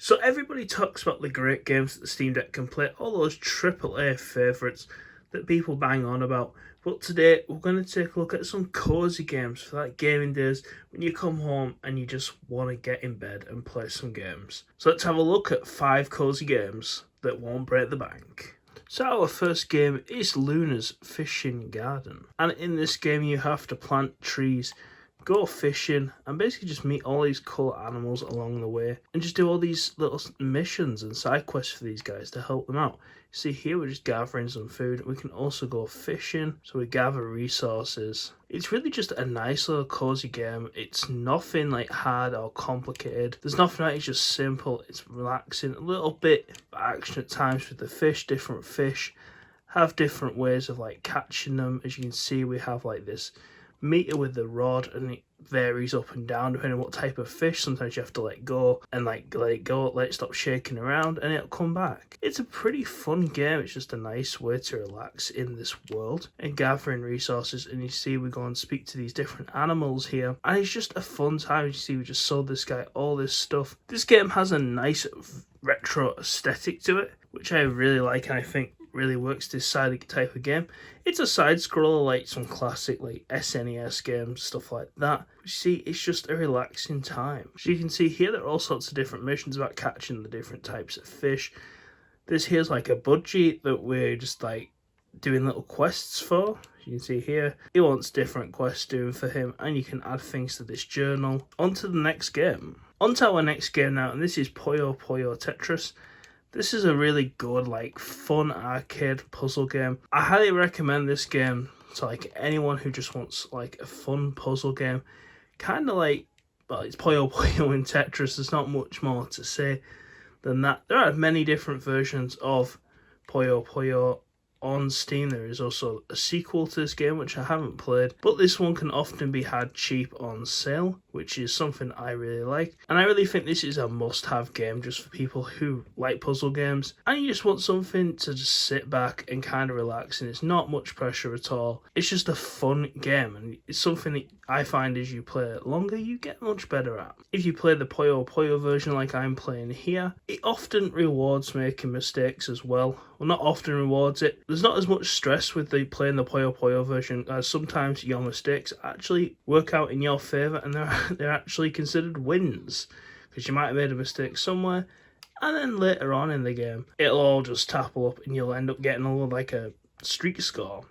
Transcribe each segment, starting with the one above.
So everybody talks about the great games that the Steam Deck can play, all those AAA favourites that people bang on about. But today we're going to take a look at some cosy games for that gaming days when you come home and you just want to get in bed and play some games. So let's have a look at 5 cosy games that won't break the bank. So our first game is Luna's Fishing Garden. And in this game you have to plant trees, go fishing, and basically just meet all these cool animals along the way and just do all these little missions and side quests for these guys to help them out. See, here we're just gathering some food. We can also go fishing, so we gather resources. It's really just a nice little cozy game. It's nothing like hard or complicated. There's nothing about it. It's just simple. It's relaxing. A little bit of action at times with the fish. Different fish have different ways of like catching them. As you can see, we have like this meter with the rod, and it varies up and down depending on what type of fish. Sometimes you have to let go and like let it go, let it stop shaking around, and it'll come back. It's a pretty fun game. It's just a nice way to relax in this world and gathering resources. And you see we go and speak to these different animals here, and it's just a fun time. You see we just sold this guy all this stuff. This game has a nice retro aesthetic to it, which I really like, and I think really works this side type of game. It's a side scroller like some classic like SNES games, stuff like that. You see, it's just a relaxing time. So you can see here there are all sorts of different missions about catching the different types of fish. This here's like a budgie that we're just like doing little quests for. You can see here he wants different quests doing for him, and you can add things to this journal. On to the next game. On to our next game now, and this is Poyo Tetris. This is a really good, like, fun arcade puzzle game. I highly recommend this game to, like, anyone who just wants, like, a fun puzzle game. Kind of like, well, it's Poyo and Tetris. There's not much more to say than that. There are many different versions of Poyo on Steam. There is also a sequel to this game, which I haven't played, but this one can often be had cheap on sale, which is something I really like. And I really think this is a must-have game just for people who like puzzle games and you just want something to just sit back and kind of relax, and it's not much pressure at all. It's just a fun game, and it's something that I find as you play it longer, you get much better at. If you play the Poyo version like I'm playing here, it often rewards making mistakes as well. Well, not often rewards it. There's not as much stress with playing the Poyo version, as sometimes your mistakes actually work out in your favour, and they're actually considered wins, because you might have made a mistake somewhere, and then later on in the game it'll all just topple up and you'll end up getting like a streak score.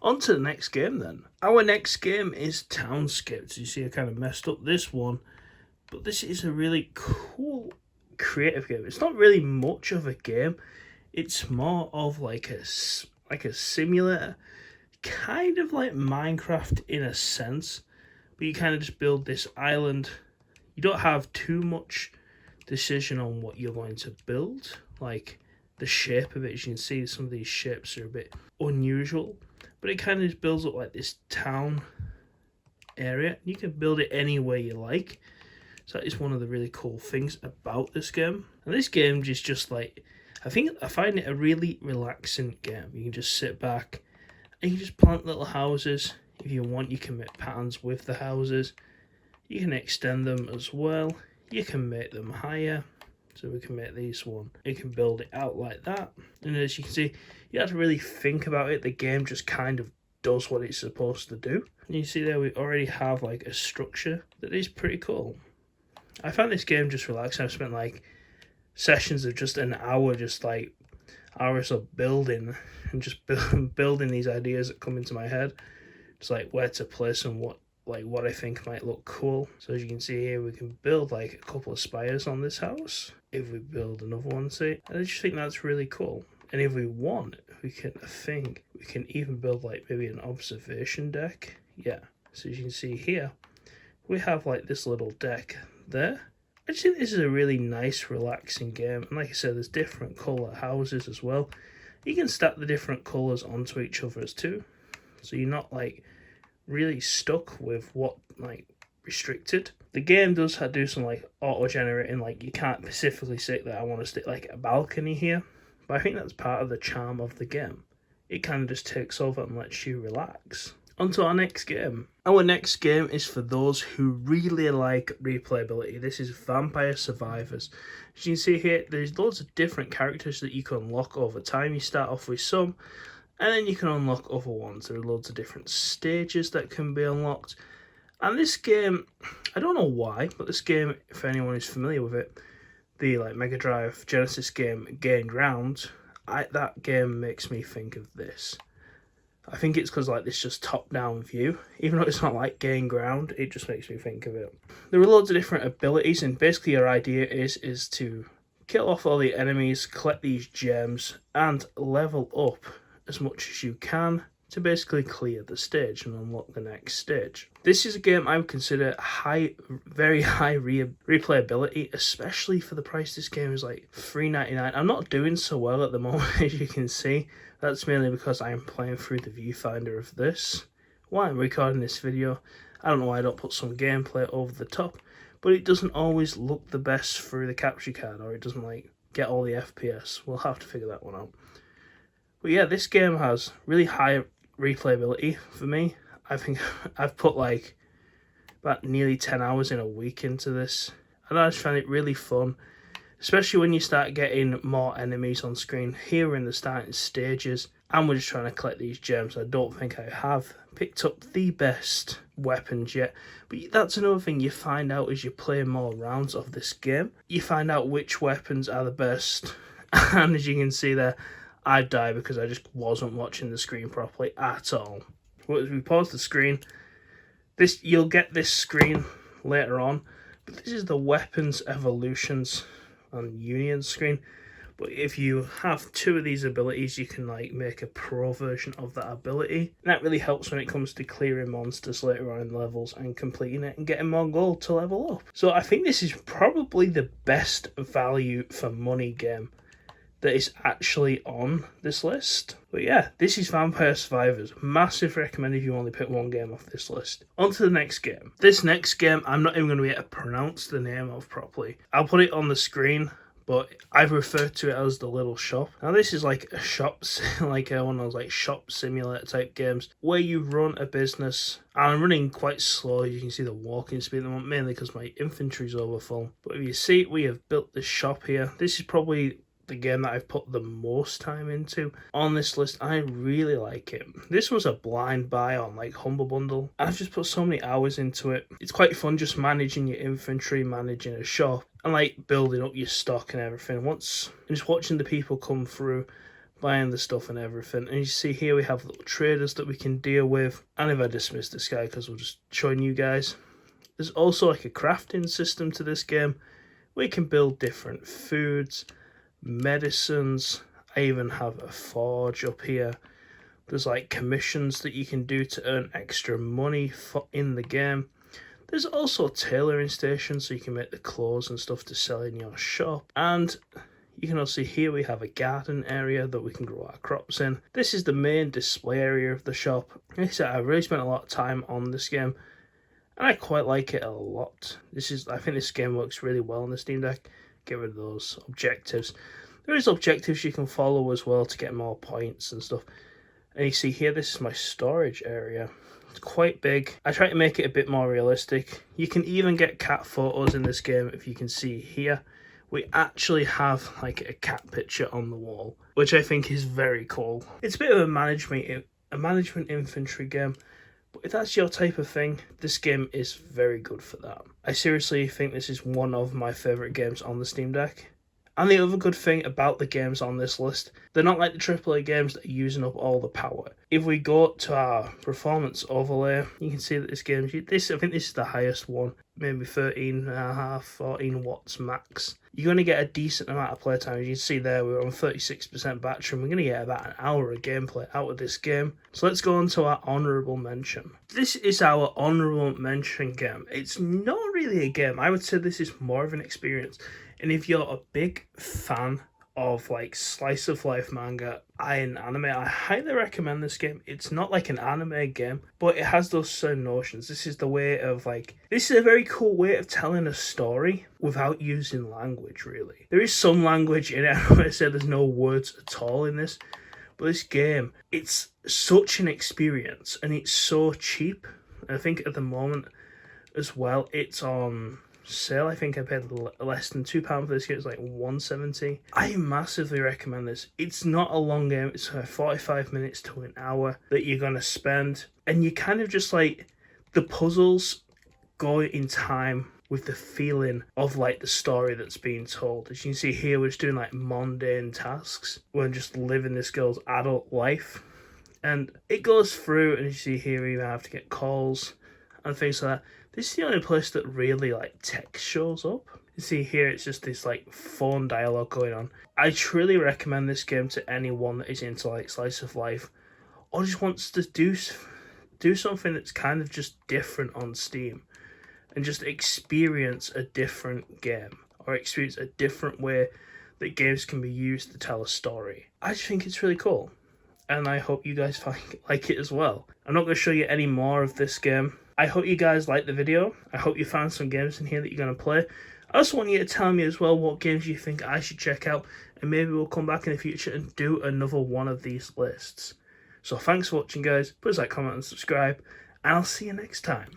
On to the next game then. Our next game is Townscapes. You see I kind of messed up this one, but this is a really cool creative game. It's not really much of a game. It's more of like a simulator, kind of like Minecraft in a sense, but you kind of just build this island. You don't have too much decision on what you're going to build, like the shape of it. As you can see, some of these shapes are a bit unusual, but it kind of just builds up like this town area. You can build it any way you like. So that is one of the really cool things about this game. And this game is just like, I find it a really relaxing game. You can just sit back and you can just plant little houses. If you want, you can make patterns with the houses. You can extend them as well. You can make them higher. So we can make these one. You can build it out like that. And as you can see, you have to really think about it. The game just kind of does what it's supposed to do. And you see there we already have like a structure that is pretty cool. I found this game just relaxing. I've spent like sessions of just an hour, just like hours of building and just building these ideas that come into my head. Just like where to place and what I think might look cool. So as you can see here, we can build like a couple of spires on this house. If we build another one, see, I just think that's really cool. And if we want, we can even build like maybe an observation deck. Yeah. So as you can see here, we have like this little deck there. I just think this is a really nice, relaxing game. And like I said, there's different colour houses as well. You can stack the different colours onto each other too. So you're not like really stuck with what like restricted. The game does do some like auto generating, like you can't specifically say that I want to stick like a balcony here, but I think that's part of the charm of the game. It kind of just takes over and lets you relax. On to our next game. Our next game is for those who really like replayability. This is Vampire Survivors. As you can see here, there's loads of different characters that you can unlock over time. You start off with some, and then you can unlock other ones. There are loads of different stages that can be unlocked. And this game, I don't know why, but this game, if anyone is familiar with it, the Mega Drive Genesis game Gain Ground, that game makes me think of this. I think it's because this just top-down view. Even though it's not like Gain Ground, it just makes me think of it. There are loads of different abilities, and basically your idea is to kill off all the enemies, collect these gems, and level up as much as you can to basically clear the stage and unlock the next stage. This is a game I would consider very high replayability, especially for the price. This game is like $3.99. I'm not doing so well at the moment, as you can see. That's mainly because I am playing through the viewfinder of this while I'm recording this video. I don't know why I don't put some gameplay over the top, but it doesn't always look the best through the capture card, or it doesn't get all the FPS. We'll have to figure that one out. But yeah, this game has really high replayability for me. I think I've put about nearly 10 hours in a week into this, and I just find it really fun, especially when you start getting more enemies on screen. Here we're in the starting stages, and we're just trying to collect these gems. I don't think I have picked up the best weapons yet, but that's another thing you find out as you play more rounds of this game. You find out which weapons are the best, and as you can see there, I die because I just wasn't watching the screen properly at all. Well, as we pause the screen, you'll get this screen later on, but this is the weapons evolutions on Union screen. But if you have two of these abilities, you can make a pro version of that ability. And that really helps when it comes to clearing monsters later on in levels and completing it and getting more gold to level up. So I think this is probably the best value for money game that is actually on this list. But yeah, this is Vampire Survivors. Massive recommend if you only pick one game off this list. On to the next game. This next game, I'm not even going to be able to pronounce the name of properly. I'll put it on the screen, but I've referred to it as the Little Shop. Now this is like a shop, one of those shop simulator type games where you run a business. And I'm running quite slow. You can see the walking speed at the moment, mainly because my inventory's overfull. But if you see, we have built this shop here. This is probably the game that I've put the most time into on this list. I really like it. This was a blind buy on Humble Bundle. I've just put so many hours into it. It's quite fun just managing your inventory, managing a shop, and building up your stock and everything. And just watching the people come through, buying the stuff and everything. And you see here we have little traders that we can deal with. And if I dismiss this guy because we're just showing you guys, there's also a crafting system to this game. We can build different foods, medicines. I even have a forge up here. There's commissions that you can do to earn extra money in the game. There's also tailoring stations so you can make the clothes and stuff to sell in your shop. And you can also see here we have a garden area that we can grow our crops in. This is the main display area of the shop. Like I said, I really spent a lot of time on this game, and I quite like it a lot. I think this game works really well on the Steam Deck. Get rid of those objectives. There is objectives you can follow as well to get more points and stuff. And you see here, this is my storage area. It's quite big. I try to make it a bit more realistic. You can even get cat photos in this game. If you can see here, we actually have a cat picture on the wall, which I think is very cool. It's a bit of a management infantry game. But if that's your type of thing, this game is very good for that. I seriously think this is one of my favourite games on the Steam Deck. And the other good thing about the games on this list, they're not like the AAA games that are using up all the power. If we go to our performance overlay, you can see that this game, I think this is the highest one, maybe 13.5, 14 watts max. You're going to get a decent amount of playtime. As you can see there, we're on 36% battery, and we're going to get about an hour of gameplay out of this game. So let's go on to our honourable mention. This is our honourable mention game. It's not really a game. I would say this is more of an experience. And if you're a big fan of slice of life manga and anime, I highly recommend this game. It's not like an anime game, but it has those certain notions. This is the way of this is a very cool way of telling a story without using language, really. There is some language in it. I would say there's no words at all in this, But this game, it's such an experience and it's so cheap. I think at the moment as well, it's on sale. I think I paid less than £2 for this game. It's like £1.70. I massively recommend this. It's not a long game. It's 45 minutes to an hour that you're gonna spend, and you kind of just like the puzzles go in time with the feeling of like the story that's being told. As you can see here, we're just doing like mundane tasks. We're just living this girl's adult life, and it goes through. And as you see here, you have to get calls and things like that. This is the only place that really like text shows up. You see here, it's just this like phone dialogue going on. I truly recommend this game to anyone that is into like slice of life, or just wants to do something that's kind of just different on Steam, and just experience a different game, or experience a different way that games can be used to tell a story. I just think it's really cool, and I hope you guys like it as well. I'm not going to show you any more of this game. I hope you guys liked the video. I hope you found some games in here that you're going to play. I also want you to tell me as well what games you think I should check out, and maybe we'll come back in the future and do another one of these lists. So thanks for watching, guys. Please like, comment and subscribe, and I'll see you next time.